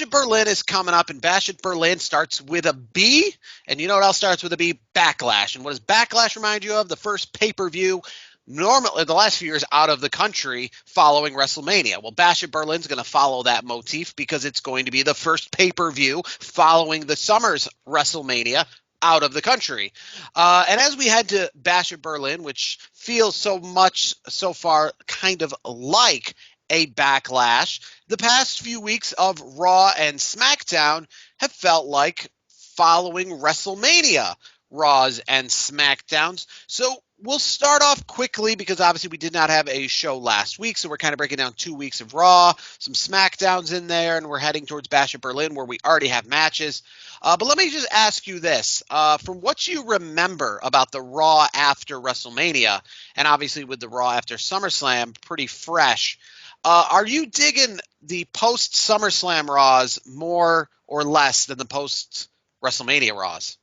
Bash at Berlin is coming up, and Bash at Berlin starts with a B. And you know what else starts with a B? Backlash. And what does Backlash remind you of? The first pay-per-view normally the last few years out of the country following WrestleMania. Well, Bash at Berlin's going to follow that motif because it's going to be the first pay-per-view following the summer's WrestleMania out of the country. And as we head to Bash at Berlin, which feels so much so far kind of like a backlash, the past few weeks of Raw and SmackDown have felt like following WrestleMania Raws and SmackDowns. So we'll start off quickly because obviously we did not have a show last week, so we're kind of breaking down 2 weeks of Raw, some SmackDowns in there, and we're heading towards Bash at Berlin where we already have matches. But let me just ask you this. From what you remember about the Raw after WrestleMania, and obviously with the Raw after SummerSlam, pretty fresh, are you digging the post-SummerSlam Raws more or less than the post-WrestleMania Raws?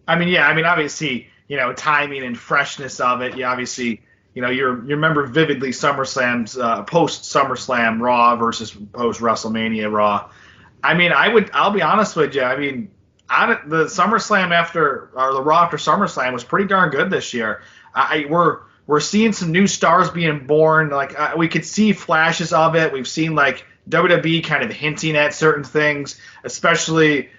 I mean, obviously, timing and freshness of it. You obviously, you remember vividly SummerSlam's post-SummerSlam Raw versus post-WrestleMania Raw. I mean, I'll be honest with you. I mean, the SummerSlam the Raw after SummerSlam was pretty darn good this year. We're seeing some new stars being born. Like we could see flashes of it. We've seen like WWE kind of hinting at certain things, especially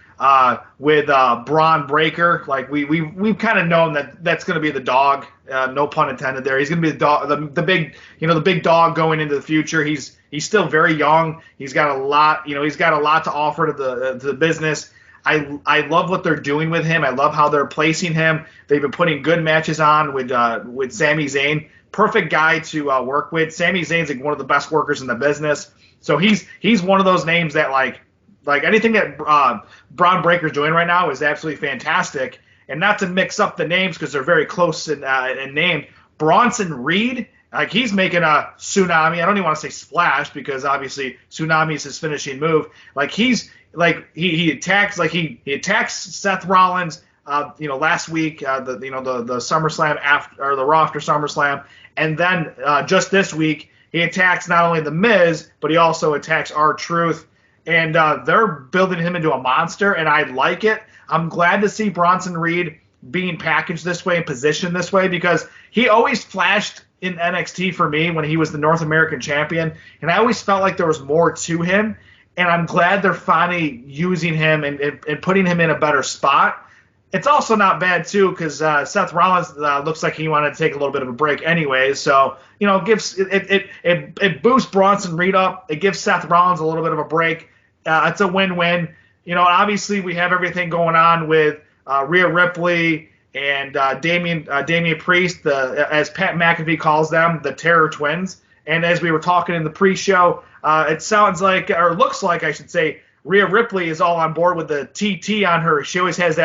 with Braun Breaker. Like we've kind of known that that's going to be the dog. No pun intended there. He's going to be the dog, the big dog going into the future. He's still very young. He's got a lot. He's got a lot to offer to the business. I love what they're doing with him. I love how they're placing him. They've been putting good matches on with Sami Zayn. Perfect guy to work with. Sami Zayn's like one of the best workers in the business. So he's one of those names that like anything that Braun Breaker's doing right now is absolutely fantastic. And not to mix up the names because they're very close in name. Bronson Reed, like he's making a tsunami. I don't even want to say splash because obviously tsunami is his finishing move. Like he attacks Seth Rollins. Last week, the SummerSlam after or the Raw after SummerSlam, and then just this week he attacks not only the Miz but he also attacks R-Truth. And they're building him into a monster, and I like it. I'm glad to see Bronson Reed being packaged this way and positioned this way because he always flashed in NXT for me when he was the North American champion, and I always felt like there was more to him. And I'm glad they're finally using him and putting him in a better spot. It's also not bad, too, because Seth Rollins looks like he wanted to take a little bit of a break anyway. So, it boosts Bronson Reed up. It gives Seth Rollins a little bit of a break. It's a win-win. Obviously we have everything going on with Rhea Ripley and Damian Priest, as Pat McAfee calls them, the Terror Twins. And as we were talking in the pre-show, it sounds like, or looks like, I should say, Rhea Ripley is all on board with the TT on her. She always has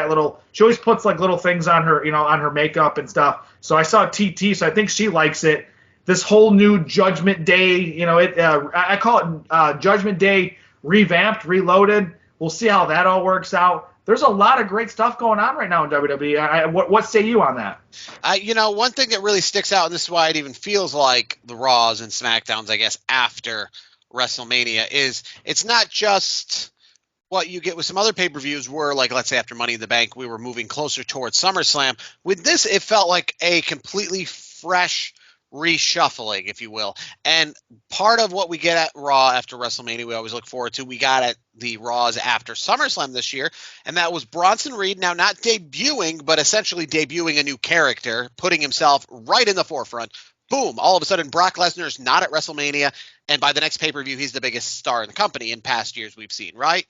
she always puts like little things on her, on her makeup and stuff. So I saw TT, so I think she likes it. This whole new Judgment Day, I call it Judgment Day revamped, reloaded. We'll see how that all works out. There's a lot of great stuff going on right now in WWE. What say you on that? One thing that really sticks out, and this is why it even feels like the Raws and SmackDowns, I guess, after WrestleMania, is it's not just what you get with some other pay-per-views where, like, let's say after Money in the Bank, we were moving closer towards SummerSlam. With this, it felt like a completely fresh reshuffling, if you will. And part of what we get at Raw after WrestleMania, we always look forward to, we got at the Raws after SummerSlam this year, and that was Bronson Reed now not debuting, but essentially debuting a new character, putting himself right in the forefront. Boom, all of a sudden Brock Lesnar's not at WrestleMania, and by the next pay-per-view, he's the biggest star in the company in past years we've seen, right?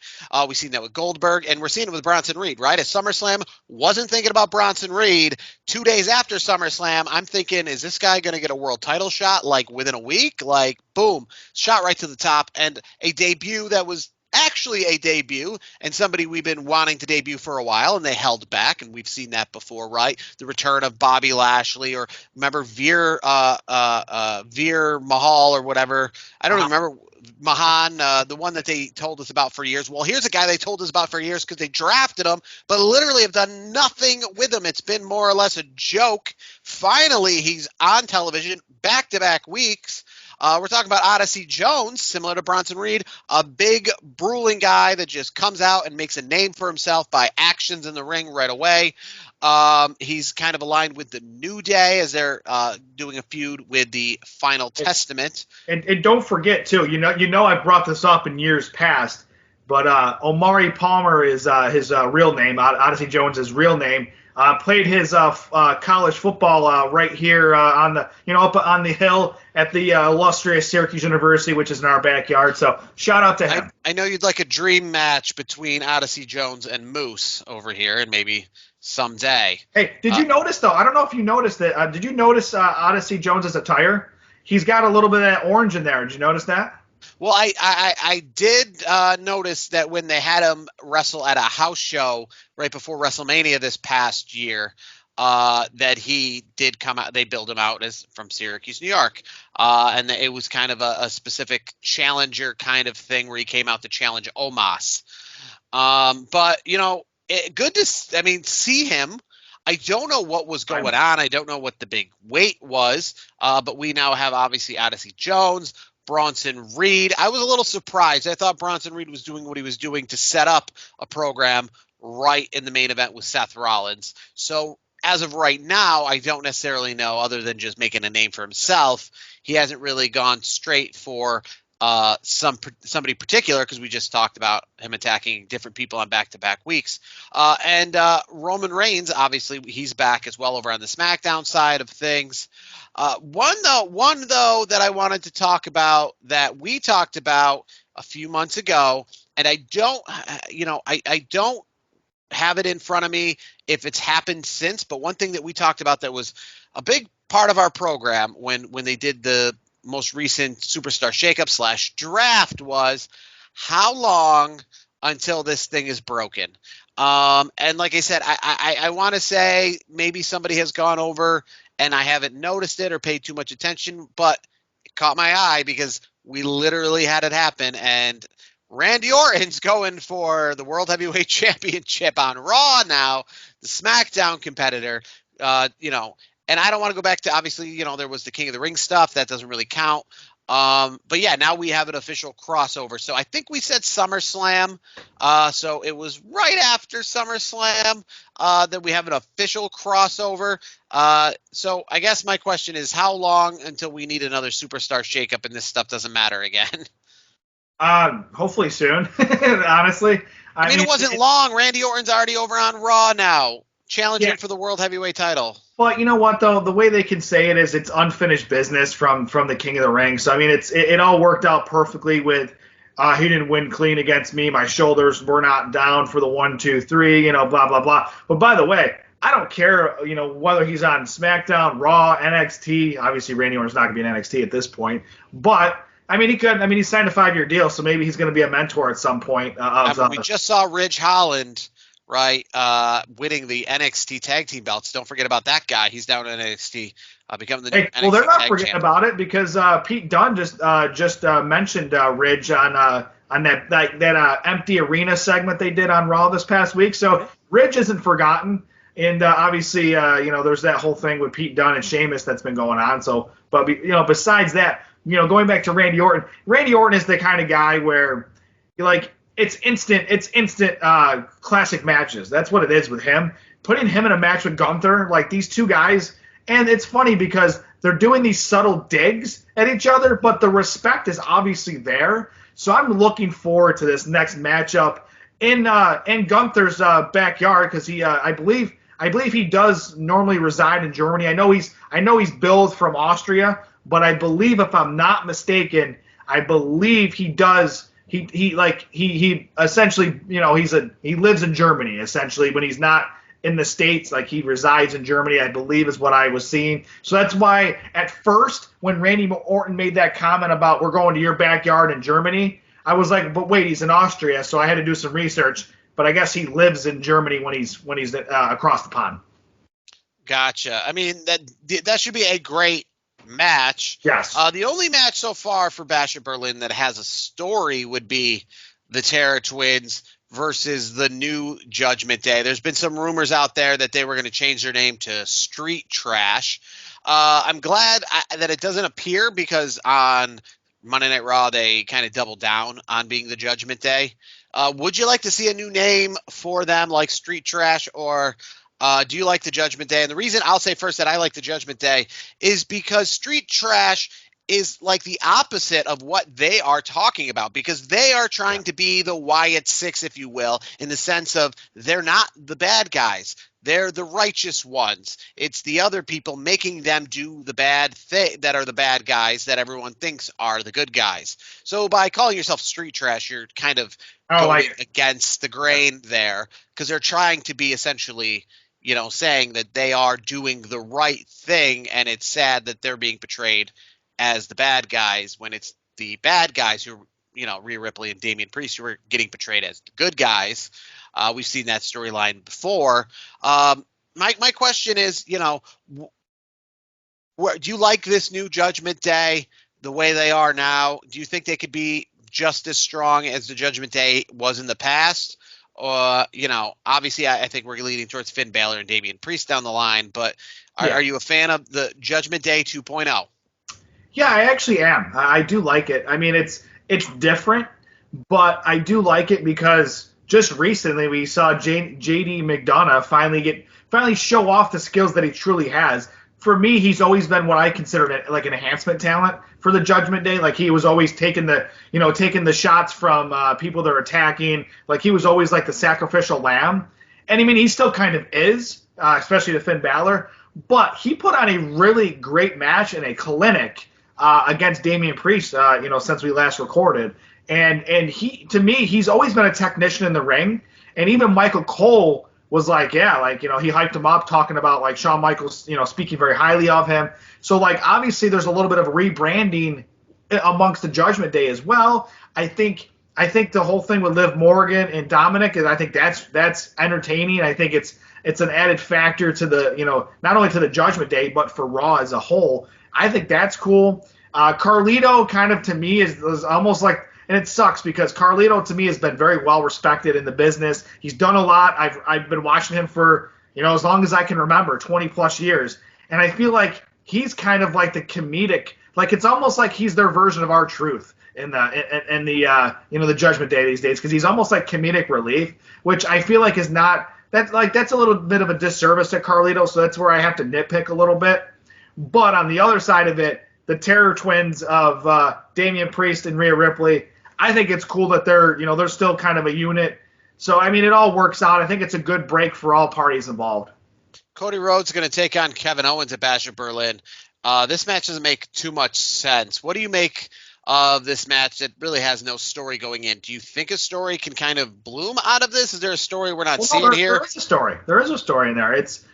We've seen that with Goldberg, and we're seeing it with Bronson Reed, right? At SummerSlam, wasn't thinking about Bronson Reed. 2 days after SummerSlam, I'm thinking, is this guy going to get a world title shot, like, within a week? Like, boom, shot right to the top, and a debut that was actually a debut and somebody we've been wanting to debut for a while, and they held back, and we've seen that before, right? The return of Bobby Lashley, or remember Veer Mahal or whatever. I don't remember Mahan, the one that they told us about for years. Well, here's a guy they told us about for years because they drafted him, but literally have done nothing with him. It's been more or less a joke. Finally, he's on television back-to-back weeks. We're talking about Odyssey Jones, similar to Bronson Reed, a big, grueling guy that just comes out and makes a name for himself by actions in the ring right away. He's kind of aligned with the New Day as they're doing a feud with the Final Testament. And don't forget too, you know, I've brought this up in years past, but Omari Palmer is his real name. Odyssey Jones' real name. Played his college football right here on the up on the hill at the illustrious Syracuse University, which is in our backyard. So shout out to him. I know you'd like a dream match between Odyssey Jones and Moose over here, and maybe someday. Hey, did you notice though? I don't know if you noticed that. Did you notice Odyssey Jones' attire? He's got a little bit of that orange in there. Did you notice that? Well, I did notice that when they had him wrestle at a house show right before WrestleMania this past year, that he did come out. They billed him out as from Syracuse, New York, and it was kind of a specific challenger kind of thing where he came out to challenge Omos. But good to see him. I don't know what was going on. I don't know what the big weight was, but we now have obviously Odyssey Jones, Bronson Reed. I was a little surprised. I thought Bronson Reed was doing what he was doing to set up a program right in the main event with Seth Rollins. So as of right now, I don't necessarily know, other than just making a name for himself. He hasn't really gone straight for somebody particular, because we just talked about him attacking different people on back-to-back weeks. And Roman Reigns, obviously, he's back as well over on the SmackDown side of things. One though that I wanted to talk about that we talked about a few months ago, and I don't have it in front of me if it's happened since, but one thing that we talked about that was a big part of our program when they did the most recent Superstar Shakeup / draft was how long until this thing is broken. And like I said, I want to say maybe somebody has gone over and I haven't noticed it or paid too much attention, but it caught my eye because we literally had it happen. And Randy Orton's going for the World Heavyweight Championship on Raw now, the SmackDown competitor, and I don't want to go back to, obviously, there was the King of the Ring stuff. That doesn't really count. But yeah, now we have an official crossover. So I think we said SummerSlam. So it was right after SummerSlam that we have an official crossover. So I guess my question is, how long until we need another Superstar Shakeup and this stuff doesn't matter again? Hopefully soon, honestly. I mean, it wasn't long. Randy Orton's already over on Raw now, challenging for the World Heavyweight title. Well, you know what, though? The way they can say it is it's unfinished business from the King of the Ring. So, I mean, it all worked out perfectly with he didn't win clean against me. My shoulders were not down for the 1, 2, 3, blah, blah, blah. But by the way, I don't care, whether he's on SmackDown, Raw, NXT. Obviously, Randy Orton's not going to be in NXT at this point. But, he signed a 5-year deal, so maybe he's going to be a mentor at some point. We just saw Ridge Holland, right, winning the NXT tag team belts. Don't forget about that guy. He's down in NXT, becoming the new NXT well, they're not tag forgetting champ. about it because Pete Dunne just mentioned Ridge on that empty arena segment they did on Raw this past week. So Ridge isn't forgotten, and obviously, there's that whole thing with Pete Dunne and Sheamus that's been going on. So, but besides that, going back to Randy Orton. Randy Orton is the kind of guy where, it's instant classic matches. That's what it is with him. Putting him in a match with Gunther, like these two guys, and it's funny because they're doing these subtle digs at each other, but the respect is obviously there. So I'm looking forward to this next matchup in Gunther's backyard because I believe he does normally reside in Germany. I know he's billed from Austria, but I believe, if I'm not mistaken, he does. He essentially, he lives in Germany essentially when he's not in the States. Like, he resides in Germany, I believe, is what I was seeing. So that's why at first when Randy Orton made that comment about we're going to your backyard in Germany, I was like, but wait, he's in Austria. So I had to do some research, but I guess he lives in Germany when he's across the pond. Gotcha. I mean, that should be a great match. Yes. The only match so far for Bash at Berlin that has a story would be the Terror Twins versus the New Judgment Day. There's been some rumors out there that they were going to change their name to Street Trash. I'm glad that it doesn't appear, because on Monday Night Raw they kind of doubled down on being the Judgment Day. Would you like to see a new name for them, like Street Trash, or do you like the Judgment Day? And the reason I'll say first that I like the Judgment Day is because Street Trash is like the opposite of what they are talking about, because they are trying to be the Wyatt Six, if you will, in the sense of they're not the bad guys. They're the righteous ones. It's the other people making them do the bad thing that are the bad guys that everyone thinks are the good guys. So by calling yourself Street Trash, you're kind of going against the grain there, because they're trying to be essentially, saying that they are doing the right thing, and it's sad that they're being portrayed as the bad guys when it's the bad guys who, Rhea Ripley and Damian Priest, who are getting portrayed as the good guys. We've seen that storyline before. My question is, do you like this new Judgment Day the way they are now? Do you think they could be just as strong as the Judgment Day was in the past? Obviously I think we're leading towards Finn Balor and Damian Priest down the line, but are you a fan of the Judgment Day 2.0? Yeah, I actually am. I do like it. I mean, it's different, but I do like it because just recently we saw JD McDonough finally show off the skills that he truly has. For me, he's always been what I consider like an enhancement talent for the Judgment Day. Like he was always taking the shots from people that are attacking. Like he was always like the sacrificial lamb. And I mean, he still kind of is, especially to Finn Balor. But he put on a really great match in a clinic against Damian Priest, since we last recorded. And to me, he's always been a technician in the ring. And even Michael Cole was like, he hyped him up, talking about like Shawn Michaels, speaking very highly of him. So like, obviously there's a little bit of rebranding amongst the Judgment Day as well. I think the whole thing with Liv Morgan and Dominic, I think that's entertaining. I think it's an added factor to the, not only to the Judgment Day, but for Raw as a whole. I think that's cool. Carlito kind of to me is almost like, and it sucks because Carlito to me has been very well respected in the business. He's done a lot. I've been watching him for, as long as I can remember, 20 plus years. And I feel like he's kind of like the comedic, like it's almost like he's their version of R-Truth in the Judgment Day these days, because he's almost like comedic relief, which I feel like is not, that's a little bit of a disservice to Carlito, so that's where I have to nitpick a little bit. But on the other side of it, the Terror Twins of Damian Priest and Rhea Ripley, I think it's cool that they're still kind of a unit. So, I mean, it all works out. I think it's a good break for all parties involved. Cody Rhodes is going to take on Kevin Owens at Bash at Berlin. This match doesn't make too much sense. What do you make of this match that really has no story going in? Do you think a story can kind of bloom out of this? Is there a story we're not seeing here? There is a story. There is a story in there. It's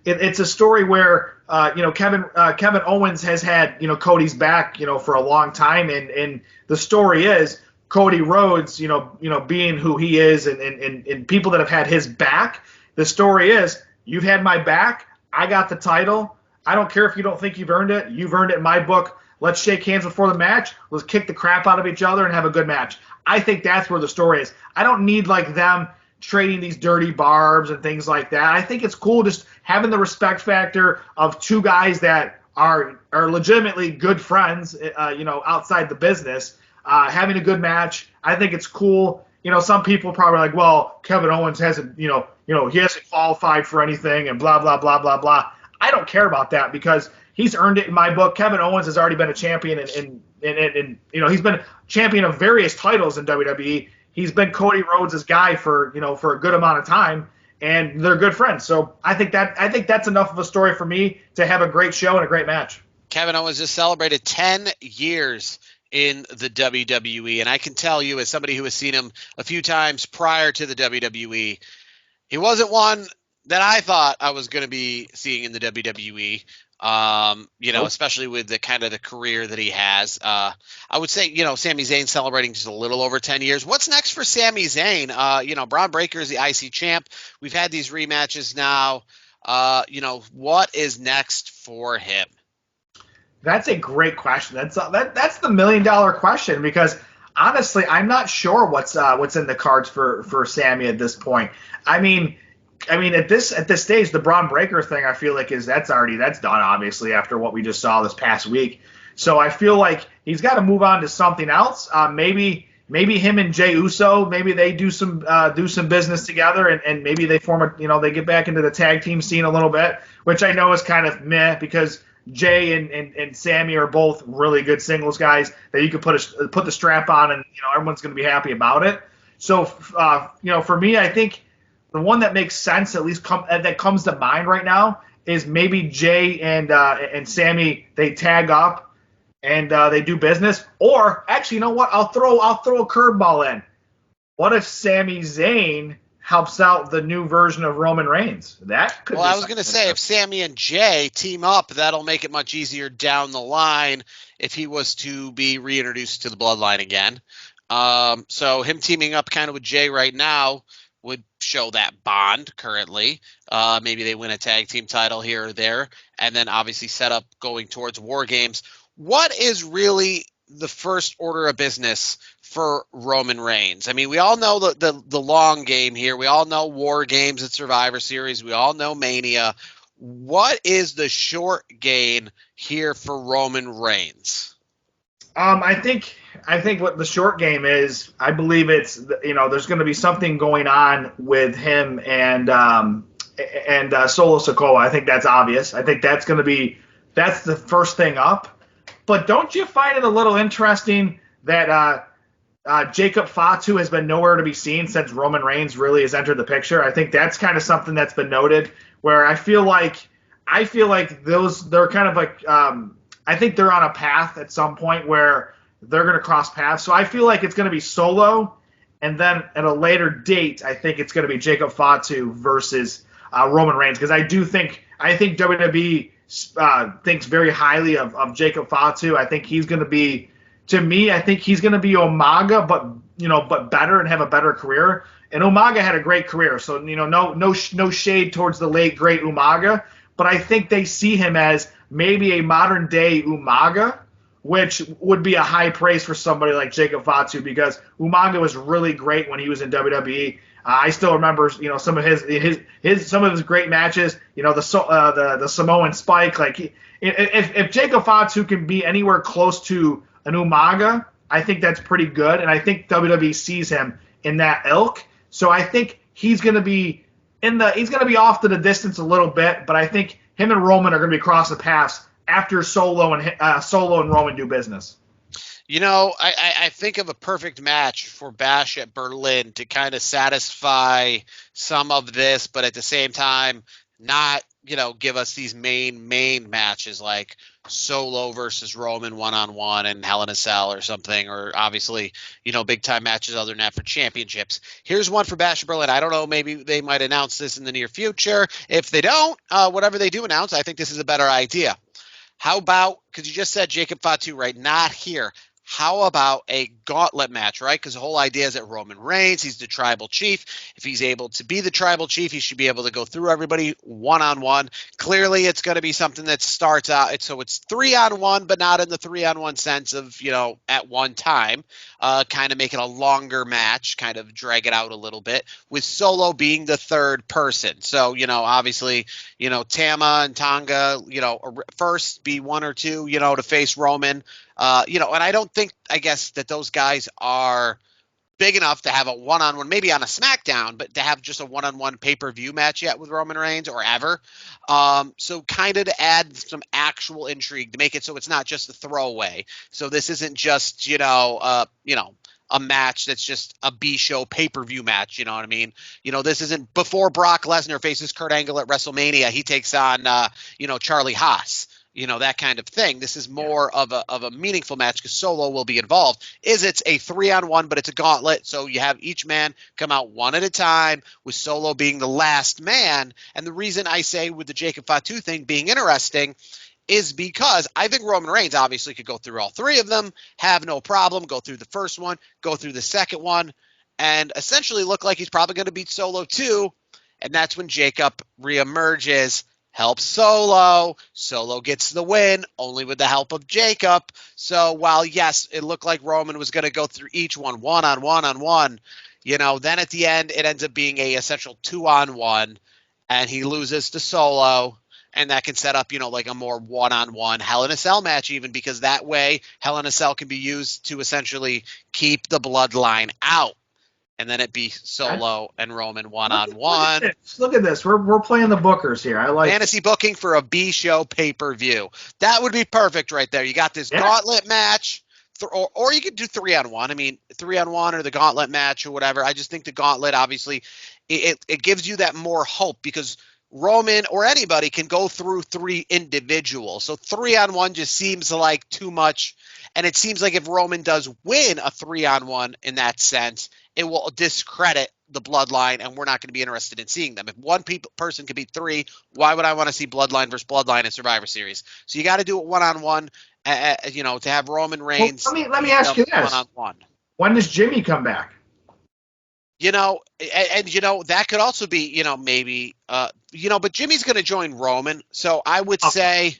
a story where Kevin Owens has had Cody's back for a long time, and the story is Cody Rhodes being who he is, and people that have had his back. The story is, you've had my back. I got the title. I don't care if you don't think you've earned it. You've earned it in my book. Let's shake hands before the match. Let's kick the crap out of each other and have a good match. I think that's where the story is. I don't need like them trading these dirty barbs and things like that. I think it's cool just having the respect factor of two guys that are legitimately good friends, outside the business, having a good match. I think it's cool. Some people probably like, well, Kevin Owens hasn't, he hasn't qualified for anything and blah, blah, blah, blah, blah. I don't care about that because he's earned it in my book. Kevin Owens has already been a champion and he's been champion of various titles in WWE. He's been Cody Rhodes' guy for a good amount of time, and they're good friends. So I think that's enough of a story for me to have a great show and a great match. Kevin Owens just celebrated 10 years in the WWE, and I can tell you, as somebody who has seen him a few times prior to the WWE, he wasn't one that I thought I was going to be seeing in the WWE. Especially with the kind of the career that he has. I would say, Sami Zayn celebrating just a little over 10 years. What's next for Sami Zayn? Braun Breaker is the IC champ. We've had these rematches now. What is next for him? That's a great question. That's the $1 million question, because honestly, I'm not sure what's in the cards for Sami at this point. I mean, I mean, at this stage, the Braun Breaker thing, I feel like that's done, obviously, after what we just saw this past week. So I feel like he's got to move on to something else. Maybe him and Jey Uso, maybe they do some business together, and maybe they form they get back into the tag team scene a little bit, which I know is kind of meh because Jay and Sammy are both really good singles guys that you could put the strap on and everyone's going to be happy about it. So for me, I think the one that makes sense, at least that comes to mind right now, is maybe Jay and Sammy, they tag up and they do business. Or actually, you know what? I'll throw a curveball in. What if Sami Zayn helps out the new version of Roman Reigns? That could. Well, I was going to say, if Sammy and Jay team up, that'll make it much easier down the line if he was to be reintroduced to the Bloodline again. So him teaming up kind of with Jay right now would show that bond currently. Maybe they win a tag team title here or there, and then obviously set up going towards War Games. What is really the first order of business for Roman Reigns? I mean, we all know the long game here. We all know War Games at Survivor Series. We all know Mania. What is the short game here for Roman Reigns? I think what the short game is, I believe it's there's going to be something going on with him and Solo Sikoa. I think that's obvious. I think that's the first thing up. But don't you find it a little interesting that Jacob Fatu has been nowhere to be seen since Roman Reigns really has entered the picture? I think that's kind of something that's been noted. Where I feel like they're kind of like I think they're on a path at some point where they're going to cross paths. So I feel like it's going to be Solo, and then at a later date, I think it's going to be Jacob Fatu versus Roman Reigns, because I think WWE thinks very highly of Jacob Fatu. I think he's going to be, to me, I think he's going to be Umaga, but better and have a better career. And Umaga had a great career, so no shade towards the late great Umaga, but I think they see him as maybe a modern day Umaga, which would be a high praise for somebody like Jacob Fatu, because Umaga was really great when he was in WWE. I still remember, some of his great matches. The Samoan Spike. Like, if Jacob Fatu can be anywhere close to an Umaga, I think that's pretty good, and I think WWE sees him in that ilk. So I think he's going to be off to the distance a little bit, but I think him and Roman are going to be across the paths after Solo and Roman do business. I think of a perfect match for Bash at Berlin to kind of satisfy some of this, but at the same time not, give us these main matches like Solo versus Roman one-on-one and Hell in a Cell or something, or obviously, big time matches other than that for championships. Here's one for Bash at Berlin. I don't know, maybe they might announce this in the near future. If they don't, whatever they do announce, I think this is a better idea. How about, because you just said Jacob Fatu, right? Not here. How about a gauntlet match, right? Because the whole idea is that Roman Reigns, he's the tribal chief. If he's able to be the tribal chief, he should be able to go through everybody one-on-one. Clearly, it's going to be something that starts out, so it's 3-on-1, but not in the 3-on-1 sense of, at one time. Kind of make it a longer match, kind of drag it out a little bit, with Solo being the third person. So, obviously, Tama and Tonga, first be one or two, to face Roman. And I don't think, I guess, that those guys are big enough to have a one-on-one, maybe on a SmackDown, but to have just a one-on-one pay-per-view match yet with Roman Reigns or ever. So kind of to add some actual intrigue, to make it so it's not just a throwaway. So this isn't just, a match that's just a B-show pay-per-view match, you know what I mean? This isn't before Brock Lesnar faces Kurt Angle at WrestleMania, he takes on, Charlie Haas. That kind of thing. This is more of a meaningful match because Solo will be involved. It's a 3-on-1, but it's a gauntlet. So you have each man come out one at a time, with Solo being the last man. And the reason I say with the Jacob Fatu thing being interesting is because I think Roman Reigns obviously could go through all three of them, have no problem, go through the first one, go through the second one, and essentially look like he's probably going to beat Solo too. And that's when Jacob reemerges, helps Solo. Solo gets the win, only with the help of Jacob. So while, yes, it looked like Roman was going to go through each one-on-one, then at the end, it ends up being a essential 2-on-1. and he loses to Solo. And that can set up, like a more one-on-one Hell in a Cell match, even, because that way Hell in a Cell can be used to essentially keep the bloodline out. And then it'd be Solo and Roman one-on-one. Look at this. We're playing the bookers here. I like fantasy booking for a B show pay-per-view. That would be perfect right there. You got this gauntlet match, or you could do 3-on-1. I mean, 3-on-1 or the gauntlet match or whatever. I just think the gauntlet, obviously, it gives you that more hope, because Roman or anybody can go through 3 individuals. So 3-on-1 just seems like too much. And it seems like if Roman does win a 3-on-1 in that sense, it will discredit the bloodline, and we're not going to be interested in seeing them. If one person could beat 3, why would I want to see bloodline versus bloodline in Survivor Series? So you got to do it one-on-one, to have Roman Reigns. Well, let me ask you this. One-on-one. When does Jimmy come back? That could also be, maybe, but Jimmy's going to join Roman. So I would say,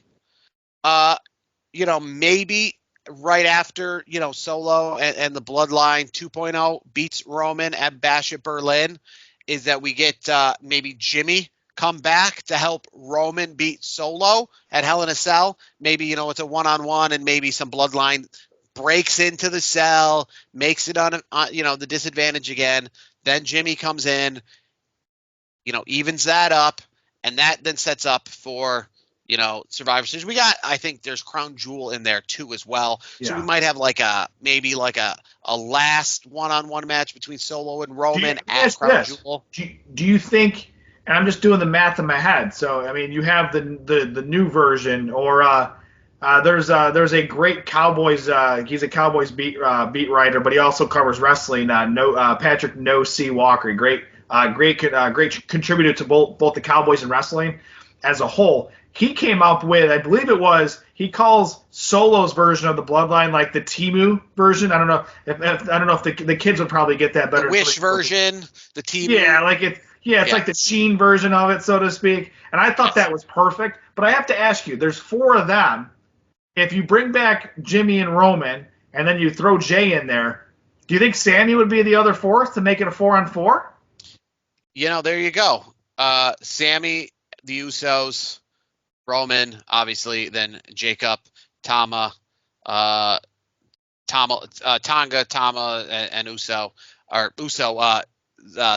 maybe right after, Solo and the Bloodline 2.0 beats Roman at Bash at Berlin, is that we get maybe Jimmy come back to help Roman beat Solo at Hell in a Cell. Maybe, it's a one-on-one, and maybe some Bloodline breaks into the cell, makes it on the disadvantage again. Then Jimmy comes in, evens that up, and that then sets up for, Survivor Series. I think there's Crown Jewel in there too as well. Yeah. So we might have maybe a last one-on-one match between Solo and Roman at Crown Jewel. Do you think, and I'm just doing the math in my head, so I mean, you have the new version, or there's a great Cowboys. He's a Cowboys beat writer, but he also covers wrestling. Patrick No C Walker, great contributor to both the Cowboys and wrestling as a whole. He came up with, I believe he calls Solo's version of the Bloodline like the Temu version. I don't know if the kids would probably get that better. The Wish version, the Temu. Yeah, it's like the Sheen version of it, so to speak. And I thought that was perfect. But I have to ask you, there's 4 of them. If you bring back Jimmy and Roman, and then you throw Jay in there, do you think Sammy would be the other 4th to make it a 4-on-4? There you go. Sammy, the Usos, Roman, obviously, then Jacob, Tonga, and Uso, or Uso,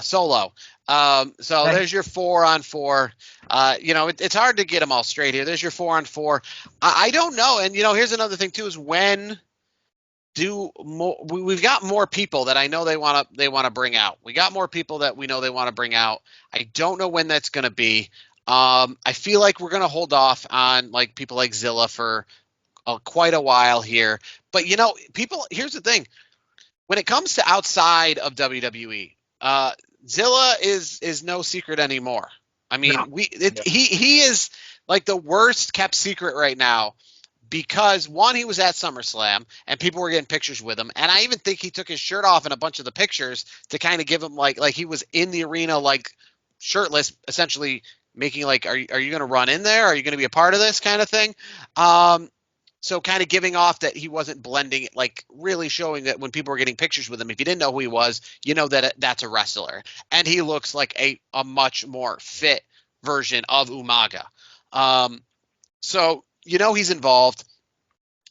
Solo. There's your 4-on-4. It's hard to get them all straight here. There's your 4-on-4. I don't know. And, here's another thing too, is we've got more people that I know they want to bring out. We got more people that we know they want to bring out. I don't know when that's going to be. I feel like we're going to hold off on people like Zilla for quite a while here. But, here's the thing. When it comes to outside of WWE, Zilla is no secret anymore. I mean, he is like the worst kept secret right now, because one, he was at SummerSlam and people were getting pictures with him, and I even think he took his shirt off in a bunch of the pictures to kind of give him like he was in the arena shirtless, essentially making are you going to run in there? Are you going to be a part of this kind of thing? So kind of giving off that he wasn't blending, really showing that when people were getting pictures with him, if you didn't know who he was, that that's a wrestler. And he looks like a much more fit version of Umaga. So, he's involved.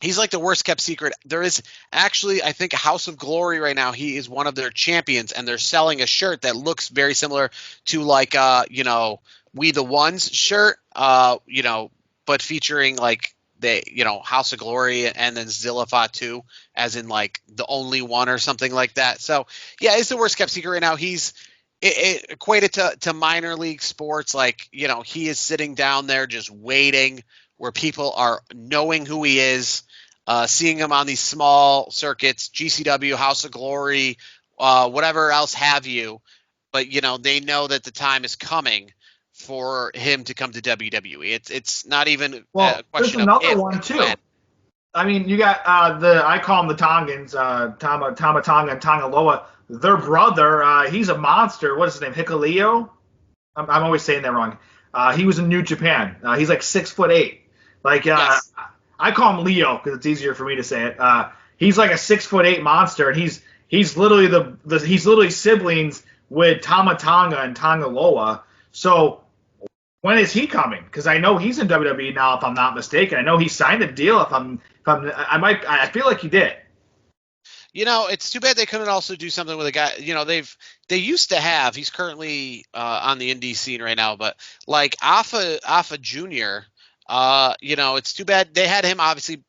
He's like the worst kept secret. There is actually, I think, House of Glory right now. He is one of their champions, and they're selling a shirt that looks very similar to We the Ones shirt, but featuring House of Glory and then Zilla Fatu as in the only one or something like that. So yeah, it's the worst kept secret right now. He's equated to minor league sports. He is sitting down there just waiting, where people are knowing who he is, seeing him on these small circuits, GCW, House of Glory, whatever else have you. But they know that the time is coming for him to come to WWE. It's not even a question. There's another one too. When. I mean, you got I call them the Tongans, Tama Tonga and Tonga Loa. Their brother, he's a monster. What is his name? Hikuleo? I'm always saying that wrong. He was in New Japan. He's 6'8". Yes. I call him Leo because it's easier for me to say it. He's like a 6'8" monster, and he's literally he's literally siblings with Tama Tonga and Tonga Loa. So When is he coming? Because I know he's in WWE now, if I'm not mistaken. I know he signed a deal. I feel like he did. It's too bad they couldn't also do something with a guy. They used to have. He's currently on the indie scene right now, but like Alpha Junior. It's too bad they had him obviously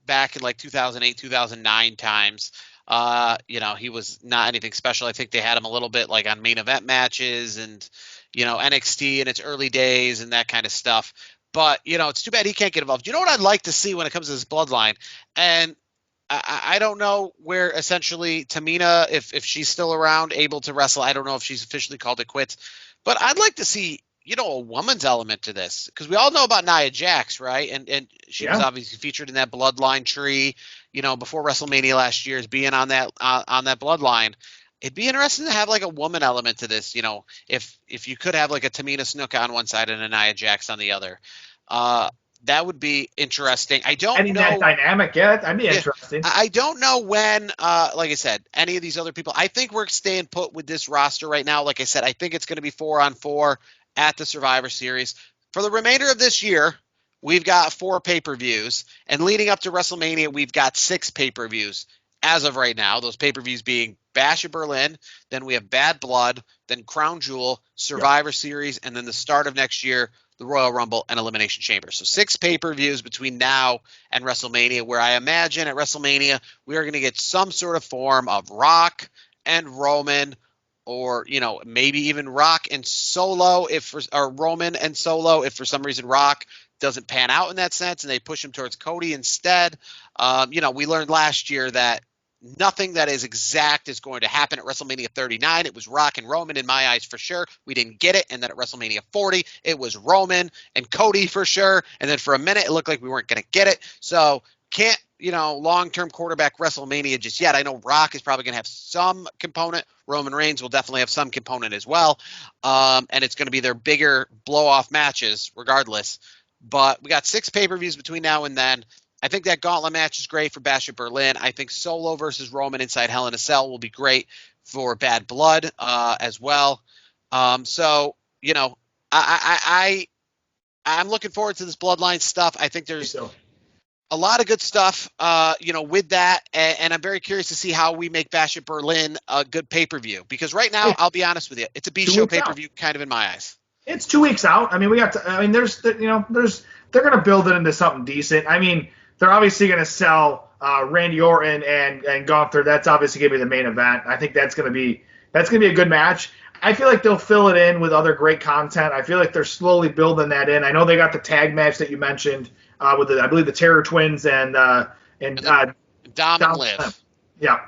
back in like 2008, 2009 times. He was not anything special. I think they had him a little bit like on main event matches and NXT in its early days and that kind of stuff. But it's too bad he can't get involved. You know what I'd like to see when it comes to this bloodline, and I don't know where essentially Tamina, if she's still around, able to wrestle. I don't know if she's officially called it quits, but I'd like to see, a woman's element to this, because we all know about Nia Jax, right? And she was obviously featured in that bloodline tree, before WrestleMania last year, as being on that bloodline. It'd be interesting to have like a woman element to this, if you could have like a Tamina Snuka on one side and a Nia Jax on the other. That would be interesting. I don't know that dynamic yet. That'd be interesting. I don't know when, like I said, any of these other people. I think we're staying put with this roster right now. Like I said, I think it's going to be 4-on-4 at the Survivor Series. For the remainder of this year, we've got 4 pay-per-views. And leading up to WrestleMania, we've got 6 pay-per-views as of right now. Those pay-per-views being Bash at Berlin, then we have Bad Blood, then Crown Jewel, Survivor Series, and then the start of next year, the Royal Rumble and Elimination Chamber. So 6 pay-per-views between now and WrestleMania, where I imagine at WrestleMania we are going to get some sort of form of Rock and Roman, or maybe even Rock and Solo, or Roman and Solo if for some reason Rock doesn't pan out in that sense and they push him towards Cody instead. We learned last year that nothing that is exact is going to happen at WrestleMania 39. It was Rock and Roman in my eyes for sure. We didn't get it. And then at WrestleMania 40, it was Roman and Cody for sure. And then for a minute, it looked like we weren't going to get it. So can't, long-term quarterback WrestleMania just yet. I know Rock is probably going to have some component. Roman Reigns will definitely have some component as well. And it's going to be their bigger blow-off matches regardless. But we got 6 pay-per-views between now and then. I think that gauntlet match is great for Bash at Berlin. I think Solo versus Roman inside Hell in a Cell will be great for Bad Blood as well. I'm looking forward to this bloodline stuff. I think there's a lot of good stuff, with that. And I'm very curious to see how we make Bash at Berlin a good pay-per-view. Because right now, I'll be honest with you, it's a B-show pay-per-view kind of in my eyes. It's 2 weeks out. I mean, they're going to build it into something decent. I mean, they're obviously going to sell Randy Orton and Gunther. That's obviously going to be the main event. I think that's going to be a good match. I feel like they'll fill it in with other great content. I feel like they're slowly building that in. I know they got the tag match that you mentioned with I believe the Terror Twins and Dom and Liv. Yeah.